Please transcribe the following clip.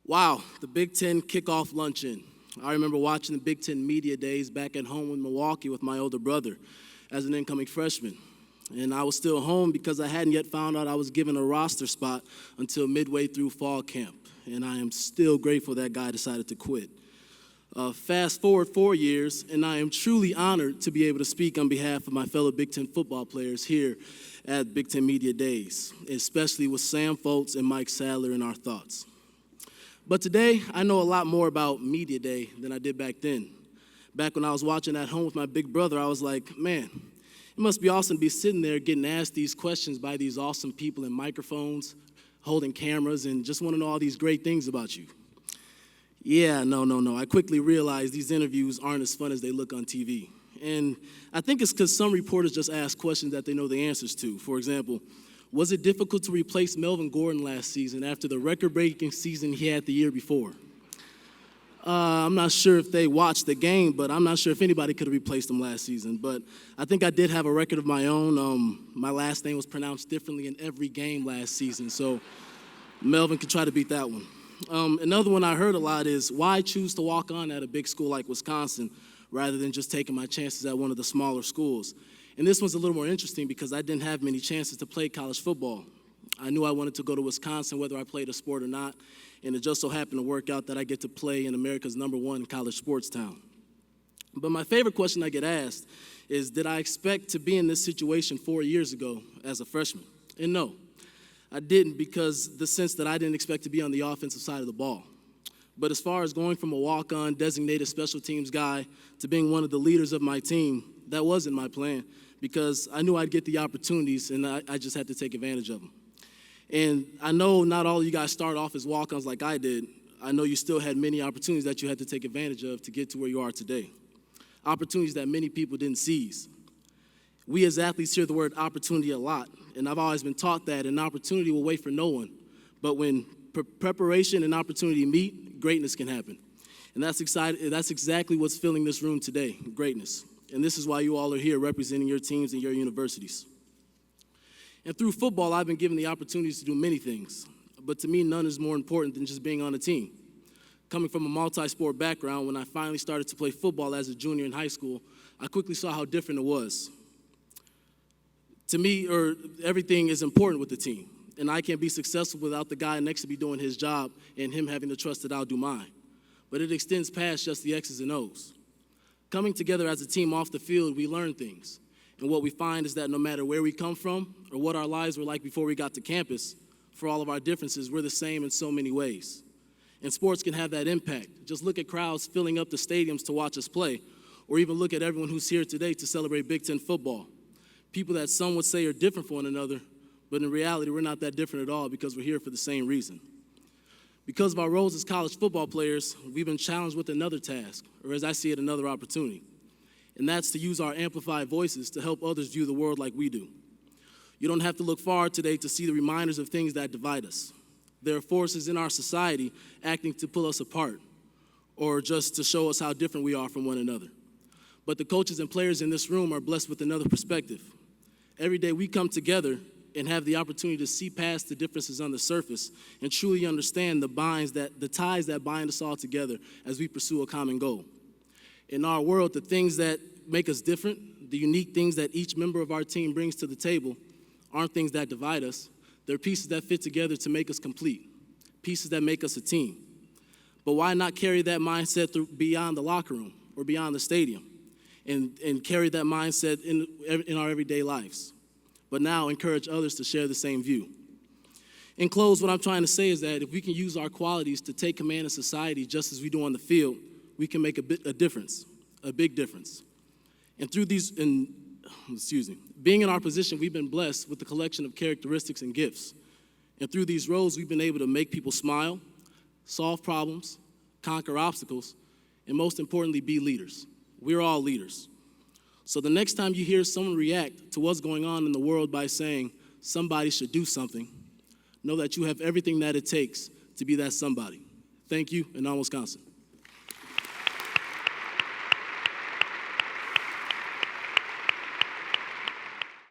Wow, the Big Ten kickoff luncheon. I remember watching the Big Ten media days back at home in Milwaukee with my older brother as an incoming freshman. And I was still home because I hadn't yet found out I was given a roster spot until midway through fall camp. And I am still grateful that guy decided to quit. Fast forward 4 years, and I am truly honored to be able to speak on behalf of my fellow Big Ten football players here at Big Ten Media Days, especially with Sam Foltz and Mike Sadler in our thoughts. But today, I know a lot more about Media Day than I did back then. Back when I was watching at home with my big brother, I was like, man, it must be awesome to be sitting there getting asked these questions by these awesome people in microphones, holding cameras, and just want to know all these great things about you. Yeah, no. I quickly realized these interviews aren't as fun as they look on TV. And I think it's because some reporters just ask questions that they know the answers to. For example, was it difficult to replace Melvin Gordon last season after the record-breaking season he had the year before? I'm not sure if they watched the game, but I'm not sure if anybody could have replaced him last season. But I think I did have a record of my own. My last name was pronounced differently in every game last season, so Melvin could try to beat that one. Another one I heard a lot is, why choose to walk on at a big school like Wisconsin rather than just taking my chances at one of the smaller schools? And this one's a little more interesting because I didn't have many chances to play college football. I knew I wanted to go to Wisconsin whether I played a sport or not, and it just so happened to work out that I get to play in America's #1 college sports town. But my favorite question I get asked is, did I expect to be in this situation 4 years ago as a freshman? And no, I didn't, because the sense that I didn't expect to be on the offensive side of the ball. But as far as going from a walk-on designated special teams guy to being one of the leaders of my team, that wasn't my plan, because I knew I'd get the opportunities and I just had to take advantage of them. And I know not all of you guys start off as walk-ons like I did. I know you still had many opportunities that you had to take advantage of to get to where you are today. Opportunities that many people didn't seize. We as athletes hear the word opportunity a lot, and I've always been taught that an opportunity will wait for no one. But when preparation and opportunity meet, greatness can happen. And that's exactly what's filling this room today, greatness. And this is why you all are here representing your teams and your universities. And through football, I've been given the opportunities to do many things. But to me, none is more important than just being on a team. Coming from a multi-sport background, when I finally started to play football as a junior in high school, I quickly saw how different it was. To me, everything is important with the team. And I can't be successful without the guy next to me doing his job and him having the trust that I'll do mine. But it extends past just the X's and O's. Coming together as a team off the field, we learn things. And what we find is that no matter where we come from or what our lives were like before we got to campus, for all of our differences, we're the same in so many ways. And sports can have that impact. Just look at crowds filling up the stadiums to watch us play, or even look at everyone who's here today to celebrate Big Ten football. People that some would say are different from one another, but in reality, we're not that different at all because we're here for the same reason. Because of our roles as college football players, we've been challenged with another task, or as I see it, another opportunity. And that's to use our amplified voices to help others view the world like we do. You don't have to look far today to see the reminders of things that divide us. There are forces in our society acting to pull us apart, or just to show us how different we are from one another. But the coaches and players in this room are blessed with another perspective. Every day we come together and have the opportunity to see past the differences on the surface and truly understand the ties that bind us all together as we pursue a common goal. In our world, the things that make us different, the unique things that each member of our team brings to the table, aren't things that divide us. They're pieces that fit together to make us complete, pieces that make us a team. But why not carry that mindset beyond the locker room or beyond the stadium and carry that mindset in our everyday lives? But now encourage others to share the same view. In close, what I'm trying to say is that if we can use our qualities to take command of society just as we do on the field, we can make a difference, a big difference. And being in our position, we've been blessed with the collection of characteristics and gifts. And through these roles, we've been able to make people smile, solve problems, conquer obstacles, and most importantly, be leaders. We're all leaders. So the next time you hear someone react to what's going on in the world by saying somebody should do something, know that you have everything that it takes to be that somebody. Thank you, and on Wisconsin.